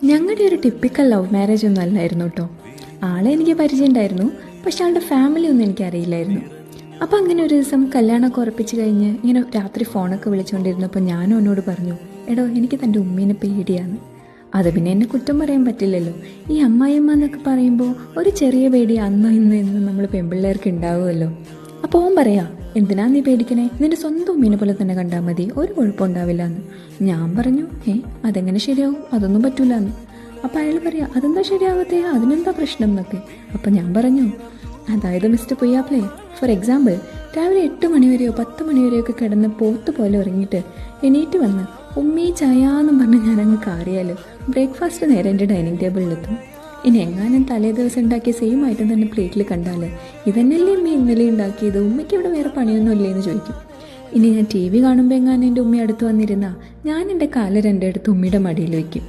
ഞങ്ങളുടെ ഒരു typical love marriage ഒന്നും അല്ലായിരുന്നു കേട്ടോ. ആളെ എനിക്ക് പരിചയമുണ്ടായിരുന്നു, പക്ഷെ ആളുടെ ഫാമിലി ഒന്നും എനിക്കറിയില്ലായിരുന്നു. അപ്പോൾ അങ്ങനെ ഒരു ദിവസം കല്യാണമൊക്കെ ഉറപ്പിച്ച് കഴിഞ്ഞ് ഇങ്ങനെ രാത്രി ഫോണൊക്കെ വിളിച്ചുകൊണ്ടിരുന്നപ്പോൾ ഞാനും എന്നോട് പറഞ്ഞു, എടോ എനിക്ക് തൻ്റെ ഉമ്മീനെ പേടിയാണ്. അത് പിന്നെ എന്നെ കുറ്റം പറയാൻ പറ്റില്ലല്ലോ. ഈ അമ്മായിയമ്മ എന്നൊക്കെ പറയുമ്പോൾ ഒരു ചെറിയ പേടി അന്നോ ഇന്നോ എന്നും നമ്മൾ പെൺപിള്ളേർക്ക് ഉണ്ടാവുമല്ലോ. അപ്പോൾ ഓൻ പറയാ, എന്തിനാ നീ പേടിക്കണേ, നിന്റെ സ്വന്തം ഉമ്മീനെ പോലെ തന്നെ കണ്ടാൽ മതി, ഒരു കുഴപ്പമുണ്ടാവില്ല എന്ന്. ഞാൻ പറഞ്ഞു, അതെങ്ങനെ ശരിയാവും, അതൊന്നും പറ്റൂല എന്ന്. അപ്പം അയാൾ പറയാ, അതെന്താ ശരിയാവത്തെ, അതിനെന്താ പ്രശ്നം എന്നൊക്കെ. അപ്പം ഞാൻ പറഞ്ഞു, അതായത് മിസ്റ്റർ പുയ്യാപ്ലേ, ഫോർ എക്സാമ്പിൾ രാവിലെ 8 മണിവരെയോ 10 മണിവരെയോ ഒക്കെ കിടന്ന് പോത്ത് പോലെ ഉറങ്ങിയിട്ട് എണീറ്റ് വന്ന് ഉമ്മീ ചായാന്നും പറഞ്ഞ് ഞാനങ്ങ് കാറിയാലോ ബ്രേക്ക്ഫാസ്റ്റ് നേരെ എൻ്റെ ഡൈനിങ് ടേബിളിലെത്തും. ഇനി എങ്ങാനും തലേ ദിവസം ഉണ്ടാക്കിയ സെയിം ഐറ്റം തന്നെ പ്ലേറ്റിൽ കണ്ടാൽ ഇതന്നെയല്ലേ ഉമ്മ ഇന്നലെ ഉണ്ടാക്കിയത്, ഉമ്മയ്ക്ക് ഇവിടെ വേറെ പണിയൊന്നും ഇല്ലേന്ന് ചോദിക്കും. ഇനി ഞാൻ TV കാണുമ്പോൾ എങ്ങാനും എൻ്റെ ഉമ്മ അടുത്ത് വന്നിരുന്നാൽ ഞാൻ എൻ്റെ കാല് രണ്ടെടുത്ത് ഉമ്മയുടെ മടിയിൽ വയ്ക്കും.